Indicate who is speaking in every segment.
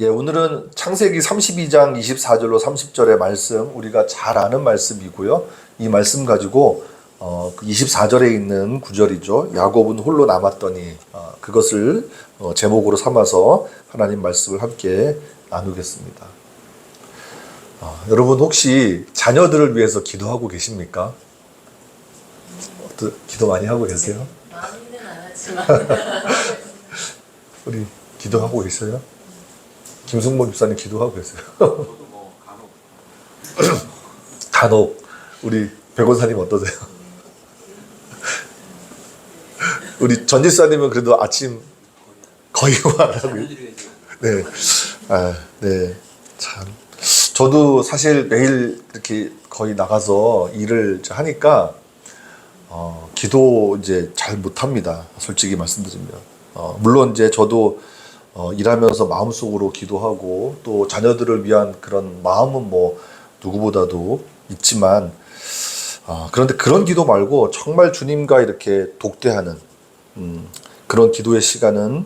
Speaker 1: 예, 오늘은 창세기 32장 24절로 30절의 말씀, 우리가 잘 아는 말씀이고요. 이 말씀 가지고 그 24절에 있는 구절이죠. 야곱은 홀로 남았더니 그것을 제목으로 삼아서 하나님 말씀을 함께 나누겠습니다. 여러분 혹시 자녀들을 위해서 기도하고 계십니까? 기도 많이 하고 계세요?
Speaker 2: 많이는 안 하지만
Speaker 1: 우리 기도하고 계세요? 김승모 집사님 기도하고 계세요?
Speaker 3: 저도 뭐 간혹
Speaker 1: 간혹. 우리 백원사님 어떠세요? 우리 전 집사님은 그래도 아침 거의 안 하고. 네. 네. 참. 저도 사실 매일 이렇게 거의 나가서 일을 하니까 기도 이제 잘 못합니다. 솔직히 말씀드리면. 물론 이제 저도 일하면서 마음속으로 기도하고 또 자녀들을 위한 그런 마음은 뭐 누구보다도 있지만 그런데 그런 기도 말고 정말 주님과 이렇게 독대하는 그런 기도의 시간은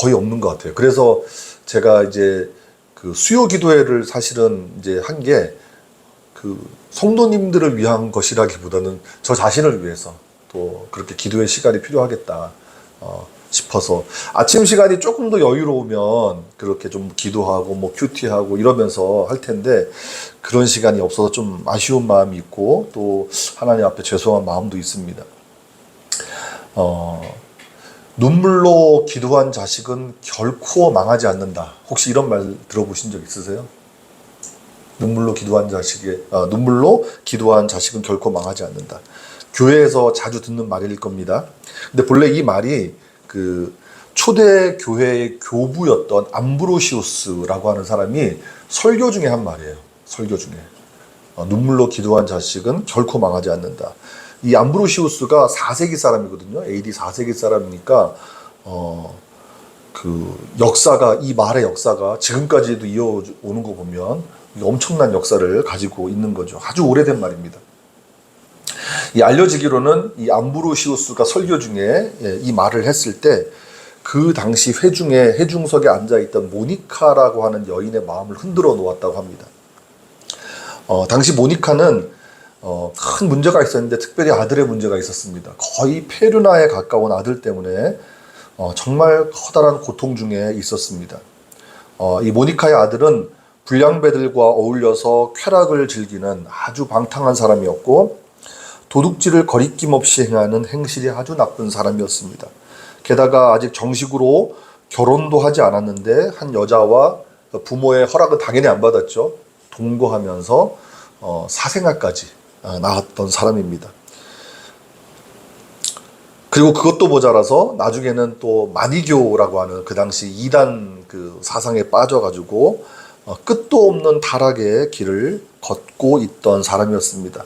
Speaker 1: 거의 없는 것 같아요. 그래서 제가 이제 그 수요 기도회를 사실은 이제 한 게 그 성도님들을 위한 것이라기보다는 저 자신을 위해서 또 그렇게 기도의 시간이 필요하겠다 싶어서 아침 시간이 조금 더 여유로우면 그렇게 좀 기도하고 뭐 큐티하고 이러면서 할 텐데 그런 시간이 없어서 좀 아쉬운 마음이 있고 또 하나님 앞에 죄송한 마음도 있습니다. 눈물로 기도한 자식은 결코 망하지 않는다. 혹시 이런 말 들어보신 적 있으세요? 눈물로 기도한 자식은 결코 망하지 않는다. 교회에서 자주 듣는 말일 겁니다. 근데 본래 이 말이 그 초대 교회의 교부였던 암브로시우스라고 하는 사람이 설교 중에 한 말이에요. 설교 중에 눈물로 기도한 자식은 결코 망하지 않는다. 이 암브로시우스가 4세기 사람이거든요. AD 4세기 사람이니까 그 역사가 이 말의 역사가 지금까지도 이어오는 거 보면 엄청난 역사를 가지고 있는 거죠. 아주 오래된 말입니다. 이 알려지기로는 이 암브로시우스가 설교 중에 이 말을 했을 때 그 당시 회중석에 앉아있던 모니카라고 하는 여인의 마음을 흔들어 놓았다고 합니다. 당시 모니카는 큰 문제가 있었는데 특별히 아들의 문제가 있었습니다. 거의 폐륜화에 가까운 아들 때문에 정말 커다란 고통 중에 있었습니다. 이 모니카의 아들은 불량배들과 어울려서 쾌락을 즐기는 아주 방탕한 사람이었고 도둑질을 거리낌 없이 행하는 행실이 아주 나쁜 사람이었습니다. 게다가 아직 정식으로 결혼도 하지 않았는데 한 여자와 부모의 허락은 당연히 안 받았죠. 동거하면서 사생아까지 낳았던 사람입니다. 그리고 그것도 모자라서 나중에는 또 마니교라고 하는 그 당시 이단 그 사상에 빠져가지고 끝도 없는 타락의 길을 걷고 있던 사람이었습니다.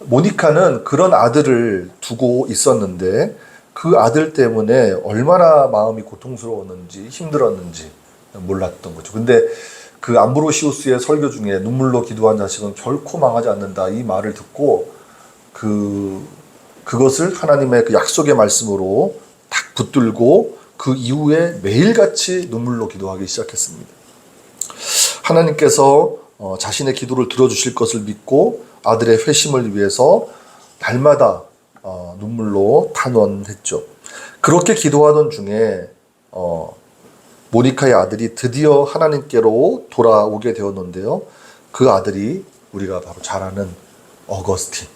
Speaker 1: 모니카는 그런 아들을 두고 있었는데 그 아들 때문에 얼마나 마음이 고통스러웠는지 힘들었는지 몰랐던 거죠. 근데 그 암브로시우스의 설교 중에 눈물로 기도한 자식은 결코 망하지 않는다 이 말을 듣고 그것을 하나님의 그 약속의 말씀으로 딱 붙들고 그 이후에 매일같이 눈물로 기도하기 시작했습니다. 하나님께서 자신의 기도를 들어주실 것을 믿고 아들의 회심을 위해서 날마다 눈물로 탄원했죠. 그렇게 기도하던 중에 모니카의 아들이 드디어 하나님께로 돌아오게 되었는데요. 그 아들이 우리가 바로 잘 아는 어거스틴,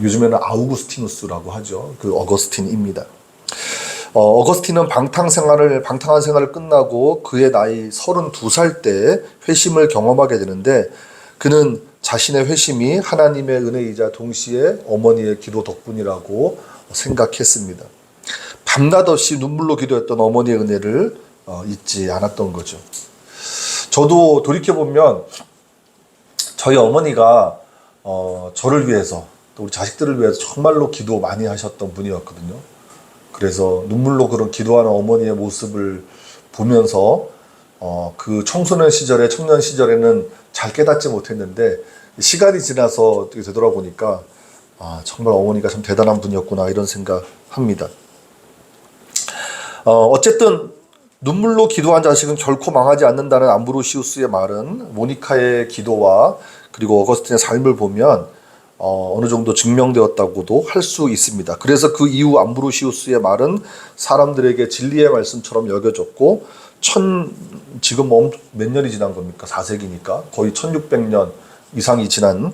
Speaker 1: 요즘에는 아우구스티누스라고 하죠. 그 어거스틴입니다. 어거스틴은 방탕한 생활을 끝나고 그의 나이 32살 때 회심을 경험하게 되는데 그는 자신의 회심이 하나님의 은혜이자 동시에 어머니의 기도 덕분이라고 생각했습니다. 밤낮 없이 눈물로 기도했던 어머니의 은혜를 잊지 않았던 거죠. 저도 돌이켜보면 저희 어머니가 저를 위해서 또 우리 자식들을 위해서 정말로 기도 많이 하셨던 분이었거든요. 그래서 눈물로 그런 기도하는 어머니의 모습을 보면서 그 청년 시절에는 잘 깨닫지 못했는데 시간이 지나서 되돌아보니까 정말 어머니가 참 대단한 분이었구나 이런 생각합니다. 어쨌든 눈물로 기도한 자식은 결코 망하지 않는다는 암브로시우스의 말은 모니카의 기도와 그리고 어거스틴의 삶을 보면 어느 정도 증명되었다고도 할 수 있습니다. 그래서 그 이후 암브로시우스의 말은 사람들에게 진리의 말씀처럼 여겨졌고 지금 몇 년이 지난 겁니까? 4세기니까 거의 1600년 이상이 지난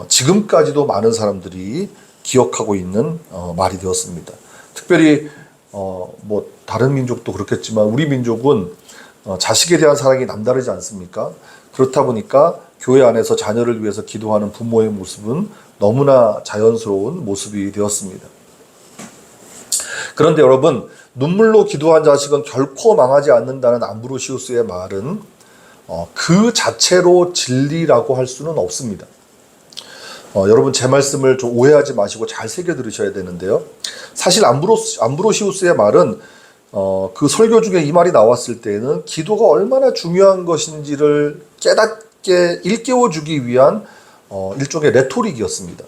Speaker 1: 지금까지도 많은 사람들이 기억하고 있는 말이 되었습니다. 특별히 뭐 다른 민족도 그렇겠지만 우리 민족은 자식에 대한 사랑이 남다르지 않습니까? 그렇다 보니까 교회 안에서 자녀를 위해서 기도하는 부모의 모습은 너무나 자연스러운 모습이 되었습니다. 그런데 여러분, 눈물로 기도한 자식은 결코 망하지 않는다는 암브로시우스의 말은 그 자체로 진리라고 할 수는 없습니다. 여러분 제 말씀을 좀 오해하지 마시고 잘 새겨 들으셔야 되는데요. 사실 암브로시우스의 말은 그 설교 중에 이 말이 나왔을 때에는 기도가 얼마나 중요한 것인지를 깨닫게 일깨워주기 위한 일종의 레토릭이었습니다.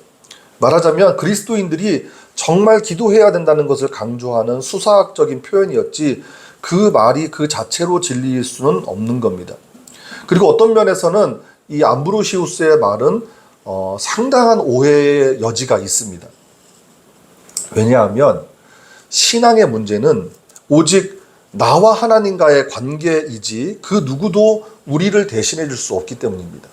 Speaker 1: 말하자면 그리스도인들이 정말 기도해야 된다는 것을 강조하는 수사학적인 표현이었지 그 말이 그 자체로 진리일 수는 없는 겁니다. 그리고 어떤 면에서는 이 암브로시우스의 말은 상당한 오해의 여지가 있습니다. 왜냐하면 신앙의 문제는 오직 나와 하나님과의 관계이지 그 누구도 우리를 대신해 줄 수 없기 때문입니다.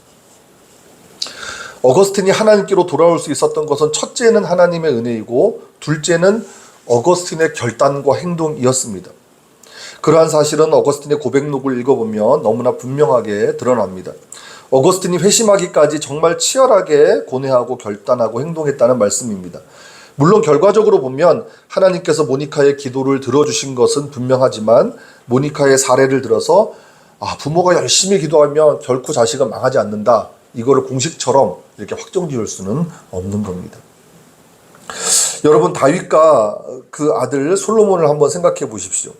Speaker 1: 어거스틴이 하나님께로 돌아올 수 있었던 것은 첫째는 하나님의 은혜이고 둘째는 어거스틴의 결단과 행동이었습니다. 그러한 사실은 어거스틴의 고백록을 읽어보면 너무나 분명하게 드러납니다. 어거스틴이 회심하기까지 정말 치열하게 고뇌하고 결단하고 행동했다는 말씀입니다. 물론 결과적으로 보면 하나님께서 모니카의 기도를 들어주신 것은 분명하지만 모니카의 사례를 들어서 부모가 열심히 기도하면 결코 자식은 망하지 않는다. 이거를 공식처럼 이렇게 확정지을 수는 없는 겁니다. 여러분 다윗과 그 아들 솔로몬을 한번 생각해 보십시오.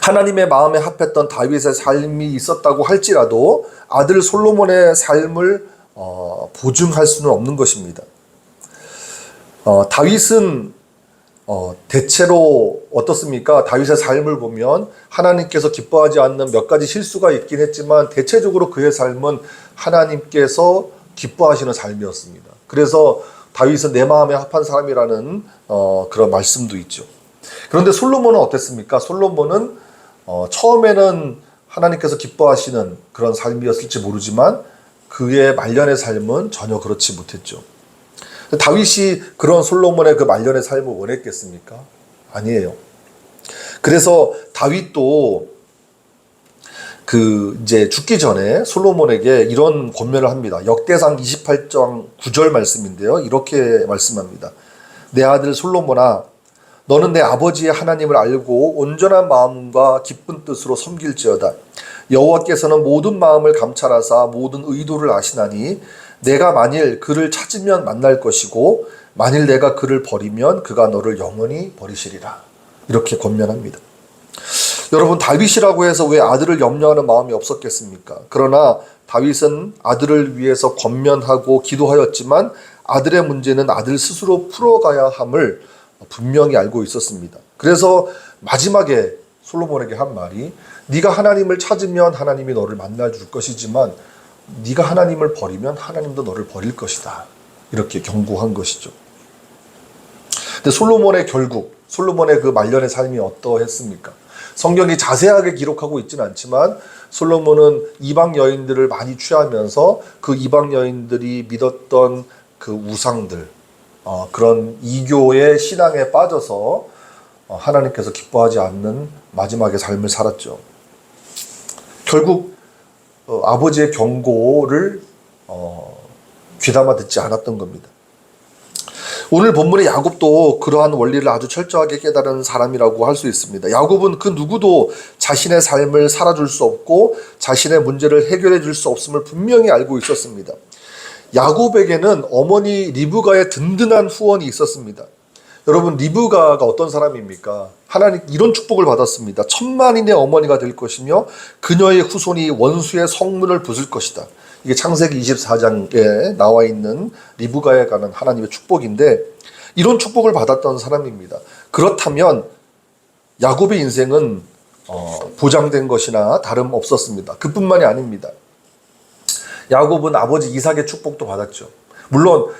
Speaker 1: 하나님의 마음에 합했던 다윗의 삶이 있었다고 할지라도 아들 솔로몬의 삶을 보증할 수는 없는 것입니다. 다윗은 대체로 어떻습니까? 다윗의 삶을 보면 하나님께서 기뻐하지 않는 몇 가지 실수가 있긴 했지만 대체적으로 그의 삶은 하나님께서 기뻐하시는 삶이었습니다. 그래서 다윗은 내 마음에 합한 사람이라는 그런 말씀도 있죠. 그런데 솔로몬은 어땠습니까? 솔로몬은 처음에는 하나님께서 기뻐하시는 그런 삶이었을지 모르지만 그의 말년의 삶은 전혀 그렇지 못했죠. 다윗이 그런 솔로몬의 그 말년의 삶을 원했겠습니까? 아니에요. 그래서 다윗도 이제 죽기 전에 솔로몬에게 이런 권면을 합니다. 역대상 28장 9절 말씀인데요. 이렇게 말씀합니다. 내 아들 솔로몬아, 너는 내 아버지의 하나님을 알고 온전한 마음과 기쁜 뜻으로 섬길지어다. 여호와께서는 모든 마음을 감찰하사 모든 의도를 아시나니 내가 만일 그를 찾으면 만날 것이고 만일 내가 그를 버리면 그가 너를 영원히 버리시리라. 이렇게 권면합니다. 여러분 다윗이라고 해서 왜 아들을 염려하는 마음이 없었겠습니까? 그러나 다윗은 아들을 위해서 권면하고 기도하였지만 아들의 문제는 아들 스스로 풀어가야 함을 분명히 알고 있었습니다. 그래서 마지막에 솔로몬에게 한 말이 네가 하나님을 찾으면 하나님이 너를 만나줄 것이지만 네가 하나님을 버리면 하나님도 너를 버릴 것이다. 이렇게 경고한 것이죠. 근데 솔로몬의 그 말년의 삶이 어떠했습니까? 성경이 자세하게 기록하고 있지는 않지만 솔로몬은 이방 여인들을 많이 취하면서 그 이방 여인들이 믿었던 그 우상들, 그런 이교의 신앙에 빠져서 하나님께서 기뻐하지 않는 마지막의 삶을 살았죠. 결국 아버지의 경고를 귀담아 듣지 않았던 겁니다. 오늘 본문의 야곱도 그러한 원리를 아주 철저하게 깨달은 사람이라고 할 수 있습니다. 야곱은 그 누구도 자신의 삶을 살아줄 수 없고 자신의 문제를 해결해 줄 수 없음을 분명히 알고 있었습니다. 야곱에게는 어머니 리브가의 든든한 후원이 있었습니다. 여러분 리브가가 어떤 사람입니까? 하나님 이런 축복을 받았습니다. 천만인의 어머니가 될 것이며 그녀의 후손이 원수의 성문을 부술 것이다. 이게 창세기 24장에 나와 있는 리브가에 관한 하나님의 축복인데 이런 축복을 받았던 사람입니다. 그렇다면 야곱의 인생은 보장된 것이나 다름없었습니다. 그뿐만이 아닙니다. 야곱은 아버지 이삭의 축복도 받았죠. 물론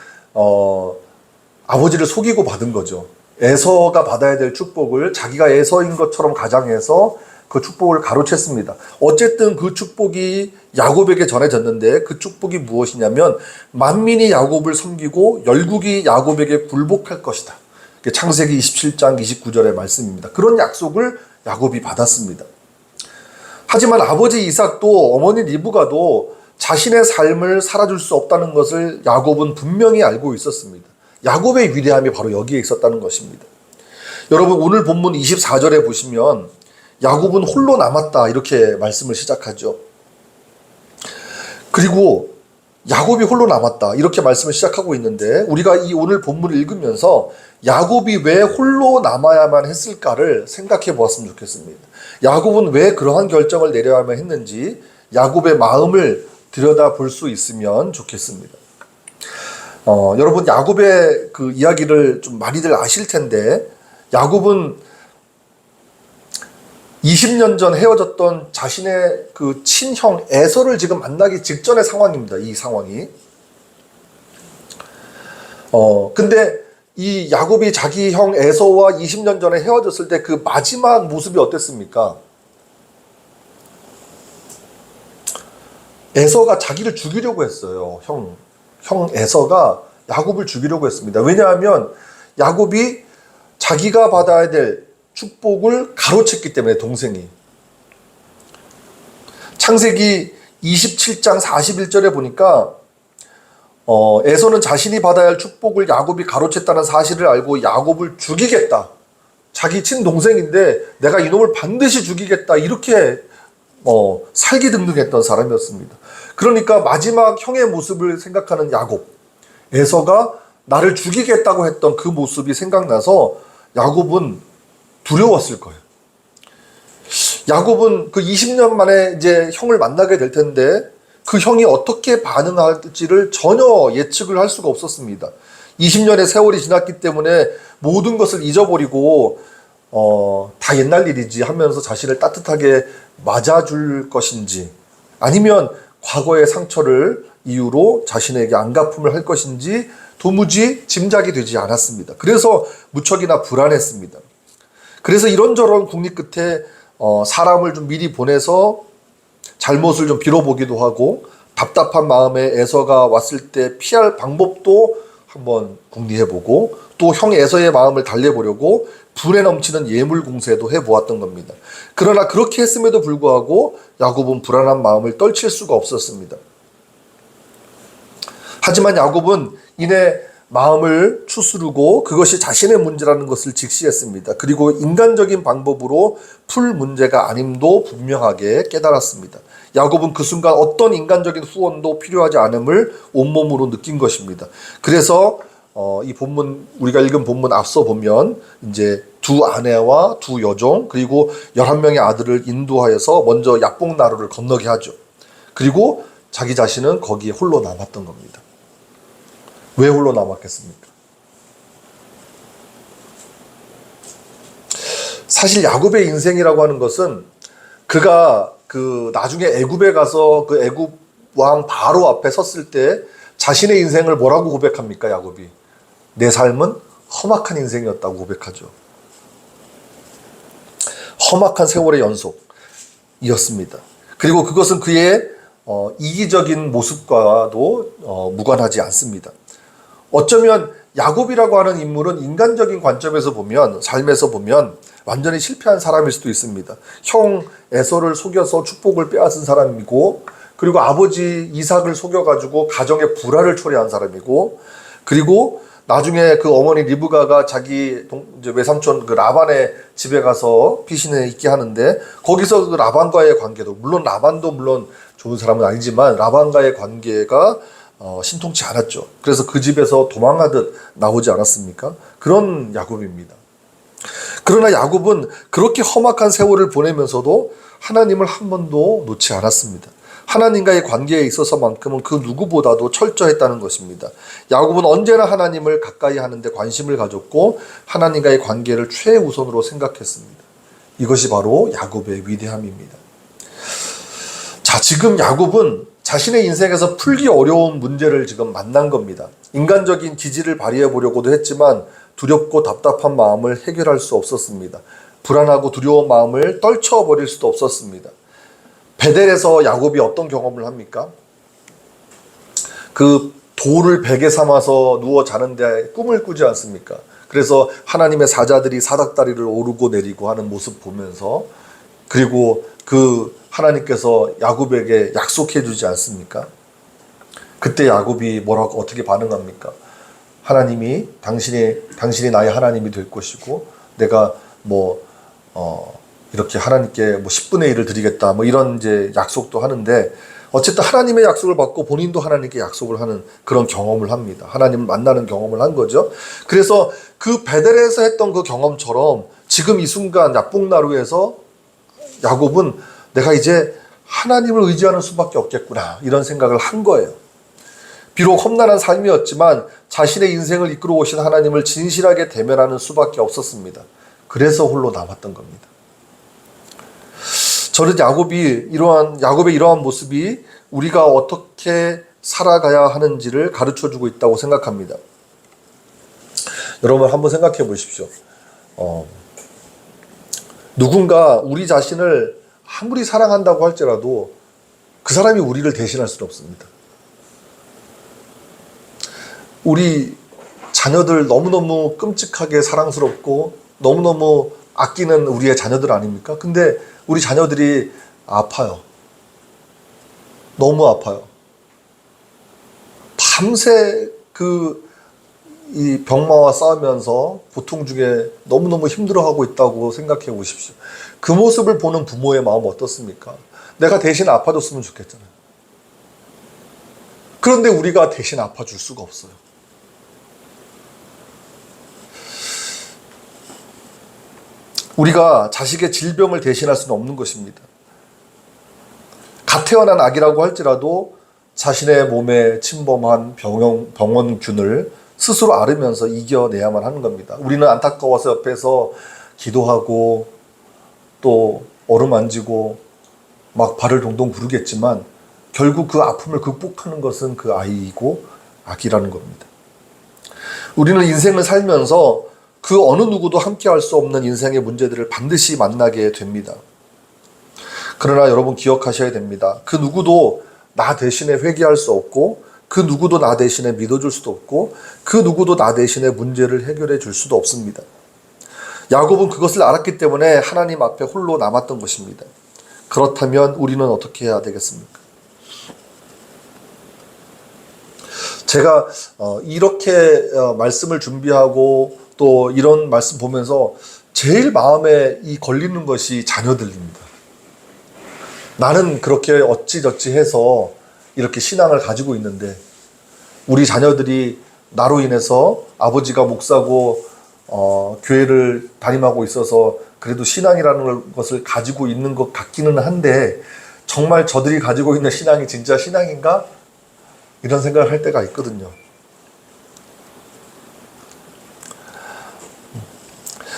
Speaker 1: 아버지를 속이고 받은 거죠. 에서가 받아야 될 축복을 자기가 에서인 것처럼 가장해서 그 축복을 가로챘습니다. 어쨌든 그 축복이 야곱에게 전해졌는데 그 축복이 무엇이냐면 만민이 야곱을 섬기고 열국이 야곱에게 굴복할 것이다. 창세기 27장 29절의 말씀입니다. 그런 약속을 야곱이 받았습니다. 하지만 아버지 이삭도 어머니 리브가도 자신의 삶을 살아줄 수 없다는 것을 야곱은 분명히 알고 있었습니다. 야곱의 위대함이 바로 여기에 있었다는 것입니다. 여러분, 오늘 본문 24절에 보시면 야곱은 홀로 남았다 이렇게 말씀을 시작하죠. 그리고 야곱이 홀로 남았다 이렇게 말씀을 시작하고 있는데 우리가 이 오늘 본문을 읽으면서 야곱이 왜 홀로 남아야만 했을까를 생각해 보았으면 좋겠습니다. 야곱은 왜 그러한 결정을 내려야만 했는지 야곱의 마음을 들여다볼 수 있으면 좋겠습니다. 여러분, 야곱의 그 이야기를 좀 많이들 아실 텐데 야곱은 20년 전 헤어졌던 자신의 그 친형 에서를 지금 만나기 직전의 상황입니다. 이 상황이. 근데 이 야곱이 자기 형 에서와 20년 전에 헤어졌을 때 그 마지막 모습이 어땠습니까? 에서가 자기를 죽이려고 했어요. 형 에서가 야곱을 죽이려고 했습니다. 왜냐하면 야곱이 자기가 받아야 될 축복을 가로챘기 때문에 동생이. 창세기 27장 41절에 보니까 에서는 자신이 받아야 할 축복을 야곱이 가로챘다는 사실을 알고 야곱을 죽이겠다. 자기 친동생인데 내가 이놈을 반드시 죽이겠다. 이렇게 살기등등했던 사람이었습니다. 그러니까 마지막 형의 모습을 생각하는 야곱. 에서가 나를 죽이겠다고 했던 그 모습이 생각나서 야곱은 두려웠을 거예요. 야곱은 그 20년 만에 이제 형을 만나게 될 텐데 그 형이 어떻게 반응할지를 전혀 예측을 할 수가 없었습니다. 20년의 세월이 지났기 때문에 모든 것을 잊어버리고 다 옛날 일이지 하면서 자신을 따뜻하게 맞아줄 것인지 아니면 과거의 상처를 이유로 자신에게 안갚음을 할 것인지 도무지 짐작이 되지 않았습니다. 그래서 무척이나 불안했습니다. 그래서 이런저런 궁리 끝에 사람을 좀 미리 보내서 잘못을 좀 빌어보기도 하고 답답한 마음에 에서가 왔을 때 피할 방법도 한번 궁리해보고 또 형 에서의 마음을 달래보려고 불에 넘치는 예물 공세도 해보았던 겁니다. 그러나 그렇게 했음에도 불구하고 야곱은 불안한 마음을 떨칠 수가 없었습니다. 하지만 야곱은 이내 마음을 추스르고 그것이 자신의 문제라는 것을 직시했습니다. 그리고 인간적인 방법으로 풀 문제가 아님도 분명하게 깨달았습니다. 야곱은 그 순간 어떤 인간적인 후원도 필요하지 않음을 온몸으로 느낀 것입니다. 그래서 이 본문, 우리가 읽은 본문 앞서 보면 이제 두 아내와 두 여종 그리고 11명의 아들을 인도하여서 먼저 약복나루를 건너게 하죠. 그리고 자기 자신은 거기에 홀로 남았던 겁니다. 왜 홀로 남았겠습니까? 사실 야곱의 인생이라고 하는 것은 그가 그 나중에 애굽에 가서 그 애굽 왕 바로 앞에 섰을 때 자신의 인생을 뭐라고 고백합니까? 야곱이 내 삶은 험악한 인생이었다고 고백하죠. 험악한 세월의 연속이었습니다. 그리고 그것은 그의 이기적인 모습과도 무관하지 않습니다. 어쩌면 야곱이라고 하는 인물은 인간적인 관점에서 보면, 삶에서 보면 완전히 실패한 사람일 수도 있습니다. 형 에서를 속여서 축복을 빼앗은 사람이고, 그리고 아버지 이삭을 속여가지고 가정의 불화를 초래한 사람이고, 그리고 나중에 그 어머니 리브가가 자기 이제 외삼촌 그 라반의 집에 가서 피신해 있게 하는데, 거기서 그 라반과의 관계도, 물론 라반도 물론 좋은 사람은 아니지만 라반과의 관계가 신통치 않았죠. 그래서 그 집에서 도망하듯 나오지 않았습니까? 그런 야곱입니다. 그러나 야곱은 그렇게 험악한 세월을 보내면서도 하나님을 한 번도 놓지 않았습니다. 하나님과의 관계에 있어서만큼은 그 누구보다도 철저했다는 것입니다. 야곱은 언제나 하나님을 가까이 하는데 관심을 가졌고 하나님과의 관계를 최우선으로 생각했습니다. 이것이 바로 야곱의 위대함입니다. 자, 지금 야곱은 자신의 인생에서 풀기 어려운 문제를 지금 만난 겁니다. 인간적인 기질을 발휘해 보려고도 했지만 두렵고 답답한 마음을 해결할 수 없었습니다. 불안하고 두려운 마음을 떨쳐버릴 수도 없었습니다. 베델에서 야곱이 어떤 경험을 합니까? 그 돌을 베개 삼아서 누워 자는데 꿈을 꾸지 않습니까? 그래서 하나님의 사자들이 사닥다리를 오르고 내리고 하는 모습 보면서, 그리고 그 하나님께서 야곱에게 약속해 주지 않습니까? 그때 야곱이 뭐라고 어떻게 반응합니까? 하나님이 당신이 나의 하나님이 될 것이고 내가 이렇게 하나님께 10분의 1을 드리겠다 이런 이제 약속도 하는데, 어쨌든 하나님의 약속을 받고 본인도 하나님께 약속을 하는 그런 경험을 합니다. 하나님을 만나는 경험을 한 거죠. 그래서 그 베델에서 했던 그 경험처럼 지금 이 순간 야복나루에서 야곱은 내가 이제 하나님을 의지하는 수밖에 없겠구나 이런 생각을 한 거예요. 비록 험난한 삶이었지만 자신의 인생을 이끌어 오신 하나님을 진실하게 대면하는 수밖에 없었습니다. 그래서 홀로 남았던 겁니다. 저는 야곱의 이러한 모습이 우리가 어떻게 살아가야 하는지를 가르쳐주고 있다고 생각합니다. 여러분 한번 생각해 보십시오. 누군가 우리 자신을 아무리 사랑한다고 할지라도 그 사람이 우리를 대신할 수는 없습니다. 우리 자녀들 너무너무 끔찍하게 사랑스럽고 너무너무 아끼는 우리의 자녀들 아닙니까? 근데 우리 자녀들이 아파요. 너무 아파요. 밤새 이 병마와 싸우면서 고통 중에 너무너무 힘들어하고 있다고 생각해 보십시오. 그 모습을 보는 부모의 마음 어떻습니까? 내가 대신 아파줬으면 좋겠잖아요. 그런데 우리가 대신 아파줄 수가 없어요. 우리가 자식의 질병을 대신할 수는 없는 것입니다. 갓 태어난 아기라고 할지라도 자신의 몸에 침범한 병원균을 스스로 앓으면서 이겨내야만 하는 겁니다. 우리는 안타까워서 옆에서 기도하고 또 어루만지고 막 발을 동동 구르겠지만 결국 그 아픔을 극복하는 것은 그 아이이고 아기라는 겁니다. 우리는 인생을 살면서 그 어느 누구도 함께할 수 없는 인생의 문제들을 반드시 만나게 됩니다. 그러나 여러분 기억하셔야 됩니다. 그 누구도 나 대신에 회개할 수 없고 그 누구도 나 대신에 믿어줄 수도 없고 그 누구도 나 대신에 문제를 해결해 줄 수도 없습니다. 야곱은 그것을 알았기 때문에 하나님 앞에 홀로 남았던 것입니다. 그렇다면 우리는 어떻게 해야 되겠습니까? 제가 이렇게 말씀을 준비하고 또 이런 말씀 보면서 제일 마음에 걸리는 것이 자녀들입니다. 나는 그렇게 어찌저찌 해서 이렇게 신앙을 가지고 있는데 우리 자녀들이 나로 인해서 아버지가 목사고 교회를 담임하고 있어서 그래도 신앙이라는 것을 가지고 있는 것 같기는 한데 정말 저들이 가지고 있는 신앙이 진짜 신앙인가? 이런 생각을 할 때가 있거든요.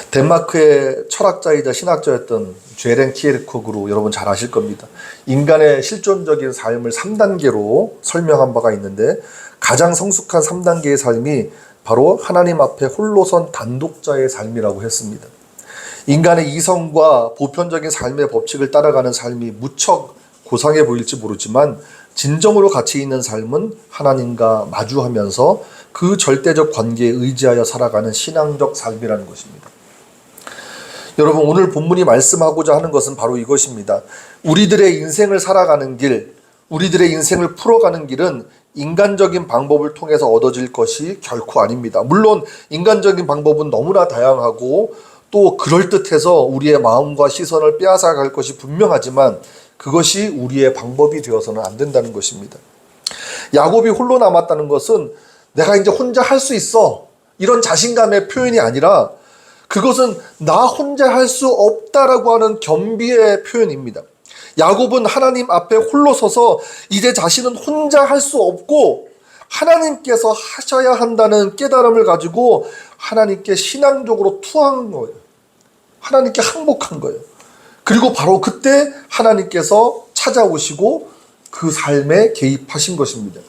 Speaker 1: 덴마크의 철학자이자 신학자였던 죄렌 키에르케고르 여러분 잘 아실 겁니다. 인간의 실존적인 삶을 3단계로 설명한 바가 있는데 가장 성숙한 3단계의 삶이 바로 하나님 앞에 홀로선 단독자의 삶이라고 했습니다. 인간의 이성과 보편적인 삶의 법칙을 따라가는 삶이 무척 고상해 보일지 모르지만 진정으로 가치 있는 삶은 하나님과 마주하면서 그 절대적 관계에 의지하여 살아가는 신앙적 삶이라는 것입니다. 여러분 오늘 본문이 말씀하고자 하는 것은 바로 이것입니다. 우리들의 인생을 살아가는 길, 우리들의 인생을 풀어가는 길은 인간적인 방법을 통해서 얻어질 것이 결코 아닙니다. 물론 인간적인 방법은 너무나 다양하고 또 그럴듯해서 우리의 마음과 시선을 빼앗아갈 것이 분명하지만 그것이 우리의 방법이 되어서는 안 된다는 것입니다. 야곱이 홀로 남았다는 것은 내가 이제 혼자 할 수 있어 이런 자신감의 표현이 아니라 그것은 나 혼자 할 수 없다라고 하는 겸비의 표현입니다. 야곱은 하나님 앞에 홀로 서서 이제 자신은 혼자 할 수 없고 하나님께서 하셔야 한다는 깨달음을 가지고 하나님께 신앙적으로 투항한 거예요. 하나님께 항복한 거예요. 그리고 바로 그때 하나님께서 찾아오시고 그 삶에 개입하신 것입니다.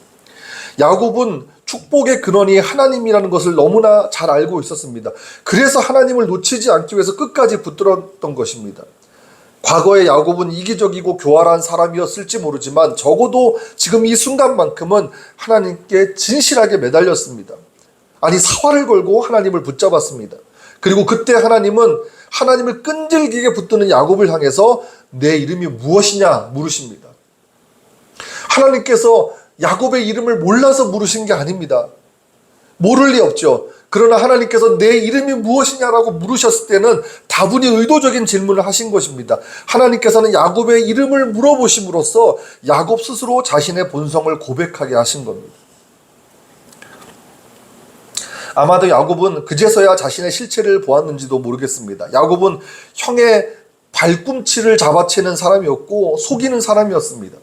Speaker 1: 야곱은 축복의 근원이 하나님이라는 것을 너무나 잘 알고 있었습니다. 그래서 하나님을 놓치지 않기 위해서 끝까지 붙들었던 것입니다. 과거의 야곱은 이기적이고 교활한 사람이었을지 모르지만 적어도 지금 이 순간만큼은 하나님께 진실하게 매달렸습니다. 아니, 사활을 걸고 하나님을 붙잡았습니다. 그리고 그때 하나님은 하나님을 끈질기게 붙드는 야곱을 향해서 내 이름이 무엇이냐 물으십니다. 하나님께서 야곱의 이름을 몰라서 물으신 게 아닙니다. 모를 리 없죠. 그러나 하나님께서 내 이름이 무엇이냐라고 물으셨을 때는 다분히 의도적인 질문을 하신 것입니다. 하나님께서는 야곱의 이름을 물어보심으로써 야곱 스스로 자신의 본성을 고백하게 하신 겁니다. 아마도 야곱은 그제서야 자신의 실체를 보았는지도 모르겠습니다. 야곱은 형의 발꿈치를 잡아채는 사람이었고 속이는 사람이었습니다.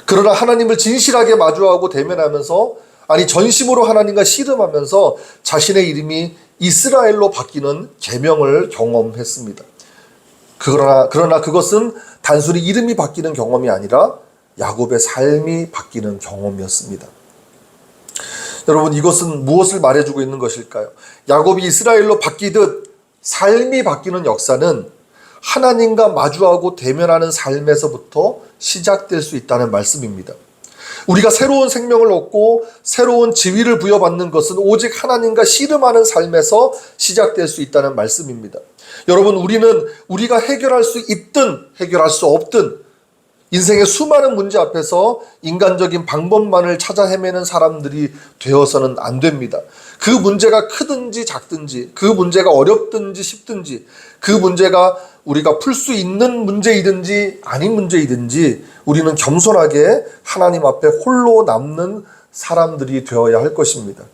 Speaker 1: 그러나 하나님을 진실하게 마주하고 대면하면서, 아니 전심으로 하나님과 씨름하면서 자신의 이름이 이스라엘로 바뀌는 계명을 경험했습니다. 그러나 그것은 단순히 이름이 바뀌는 경험이 아니라 야곱의 삶이 바뀌는 경험이었습니다. 여러분, 이것은 무엇을 말해주고 있는 것일까요? 야곱이 이스라엘로 바뀌듯 삶이 바뀌는 역사는 하나님과 마주하고 대면하는 삶에서부터 시작될 수 있다는 말씀입니다. 우리가 새로운 생명을 얻고 새로운 지위를 부여받는 것은 오직 하나님과 씨름하는 삶에서 시작될 수 있다는 말씀입니다. 여러분, 우리는 우리가 해결할 수 있든 해결할 수 없든 인생의 수많은 문제 앞에서 인간적인 방법만을 찾아 헤매는 사람들이 되어서는 안 됩니다. 그 문제가 크든지 작든지, 그 문제가 어렵든지 쉽든지, 그 문제가 우리가 풀 수 있는 문제이든지 아닌 문제이든지 우리는 겸손하게 하나님 앞에 홀로 남는 사람들이 되어야 할 것입니다.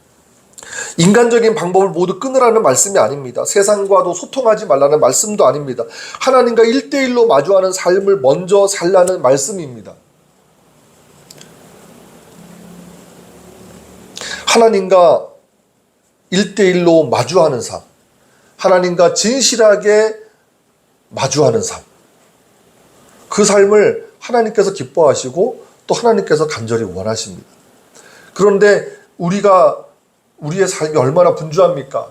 Speaker 1: 인간적인 방법을 모두 끊으라는 말씀이 아닙니다. 세상과도 소통하지 말라는 말씀도 아닙니다. 하나님과 1대1로 마주하는 삶을 먼저 살라는 말씀입니다. 하나님과 1대1로 마주하는 삶, 하나님과 진실하게 마주하는 삶, 그 삶을 하나님께서 기뻐하시고 또 하나님께서 간절히 원하십니다. 그런데 우리의 삶이 얼마나 분주합니까?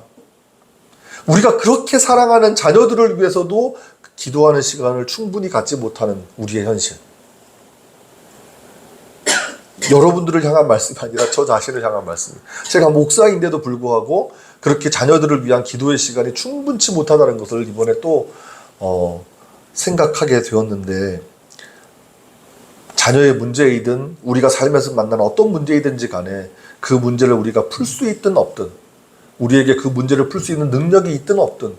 Speaker 1: 우리가 그렇게 사랑하는 자녀들을 위해서도 기도하는 시간을 충분히 갖지 못하는 우리의 현실. 여러분들을 향한 말씀이 아니라 저 자신을 향한 말씀이에요. 제가 목사인데도 불구하고 그렇게 자녀들을 위한 기도의 시간이 충분치 못하다는 것을 이번에 또 생각하게 되었는데, 자녀의 문제이든 우리가 삶에서 만나는 어떤 문제이든지 간에 그 문제를 우리가 풀 수 있든 없든, 우리에게 그 문제를 풀 수 있는 능력이 있든 없든,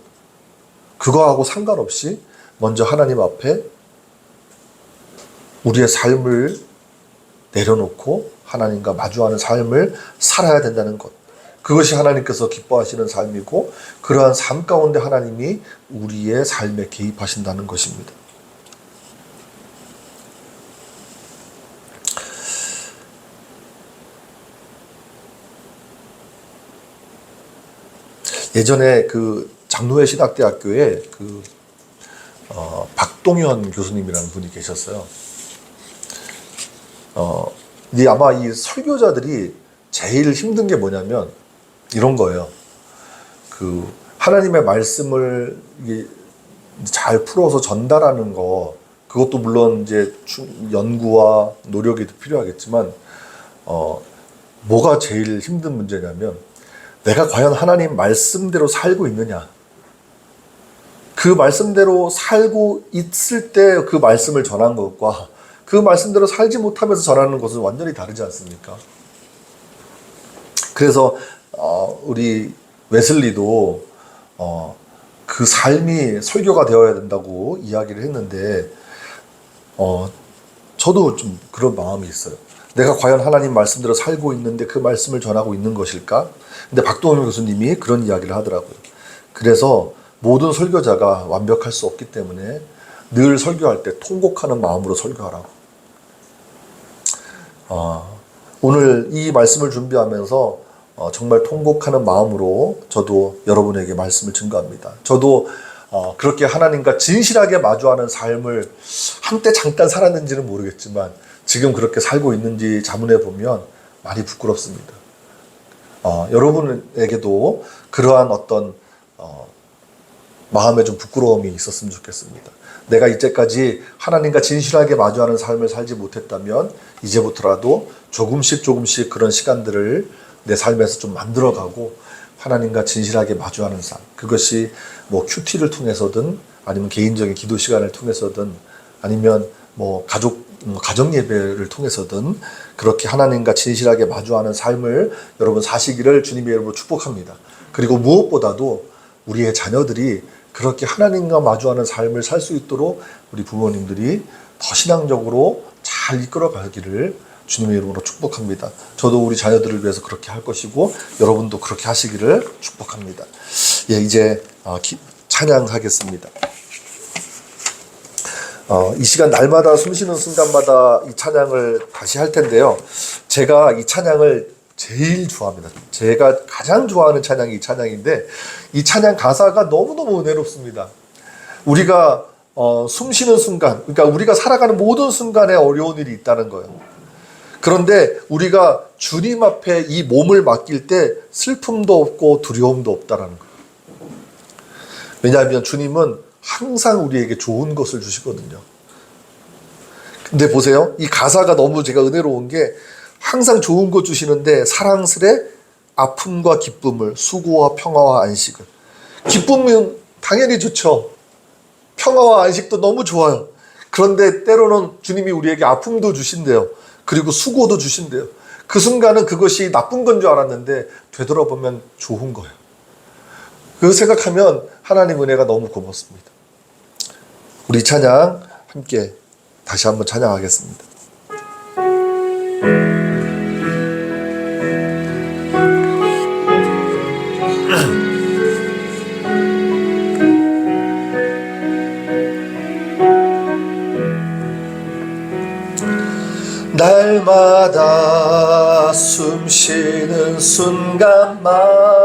Speaker 1: 그거하고 상관없이 먼저 하나님 앞에 우리의 삶을 내려놓고 하나님과 마주하는 삶을 살아야 된다는 것, 그것이 하나님께서 기뻐하시는 삶이고, 그러한 삶 가운데 하나님이 우리의 삶에 개입하신다는 것입니다. 예전에 그 장로회 신학대학교에 박동현 교수님이라는 분이 계셨어요. 이제 아마 이 설교자들이 제일 힘든 게 뭐냐면 이런 거예요. 그 하나님의 말씀을 잘 풀어서 전달하는 거, 그것도 물론 이제 연구와 노력이 필요하겠지만, 뭐가 제일 힘든 문제냐면 내가 과연 하나님 말씀대로 살고 있느냐, 그 말씀대로 살고 있을 때 그 말씀을 전한 것과 그 말씀대로 살지 못하면서 전하는 것은 완전히 다르지 않습니까? 그래서 우리 웨슬리도 그 삶이 설교가 되어야 된다고 이야기를 했는데, 저도 좀 그런 마음이 있어요. 내가 과연 하나님 말씀대로 살고 있는데 그 말씀을 전하고 있는 것일까? 근데 박동현 교수님이 그런 이야기를 하더라고요. 그래서 모든 설교자가 완벽할 수 없기 때문에 늘 설교할 때 통곡하는 마음으로 설교하라고. 오늘 이 말씀을 준비하면서 정말 통곡하는 마음으로 저도 여러분에게 말씀을 증거합니다. 저도 그렇게 하나님과 진실하게 마주하는 삶을 한때 잠깐 살았는지는 모르겠지만 지금 그렇게 살고 있는지 자문해 보면 많이 부끄럽습니다. 여러분에게도 그러한 어떤 마음에 좀 부끄러움이 있었으면 좋겠습니다. 내가 이제까지 하나님과 진실하게 마주하는 삶을 살지 못했다면 이제부터라도 조금씩 그런 시간들을 내 삶에서 좀 만들어가고 하나님과 진실하게 마주하는 삶, 그것이 뭐 큐티를 통해서든 아니면 개인적인 기도 시간을 통해서든 아니면 뭐 가정 예배를 통해서든 그렇게 하나님과 진실하게 마주하는 삶을 여러분 사시기를 주님의 이름으로 축복합니다. 그리고 무엇보다도 우리의 자녀들이 그렇게 하나님과 마주하는 삶을 살 수 있도록 우리 부모님들이 더 신앙적으로 잘 이끌어가기를 주님의 이름으로 축복합니다. 저도 우리 자녀들을 위해서 그렇게 할 것이고 여러분도 그렇게 하시기를 축복합니다. 예, 이제 찬양하겠습니다. 이 시간 날마다 숨쉬는 순간마다 이 찬양을 다시 할 텐데요. 제가 이 찬양을 제일 좋아합니다. 제가 가장 좋아하는 찬양이 이 찬양인데 이 찬양 가사가 너무너무 은혜롭습니다. 우리가 숨쉬는 순간, 그러니까 우리가 살아가는 모든 순간에 어려운 일이 있다는 거예요. 그런데 우리가 주님 앞에 이 몸을 맡길 때 슬픔도 없고 두려움도 없다라는 거예요. 왜냐하면 주님은 항상 우리에게 좋은 것을 주시거든요. 근데 보세요. 이 가사가 너무 제가 은혜로운 게 항상 좋은 것 주시는데 사랑스레 아픔과 기쁨을, 수고와 평화와 안식을. 기쁨은 당연히 좋죠. 평화와 안식도 너무 좋아요. 그런데 때로는 주님이 우리에게 아픔도 주신대요. 그리고 수고도 주신대요. 그 순간은 그것이 나쁜 건 줄 알았는데 되돌아보면 좋은 거예요. 그거 생각하면 하나님 은혜가 너무 고맙습니다. 우리 찬양 함께 다시 한번 찬양하겠습니다. 날마다 숨쉬는 순간마다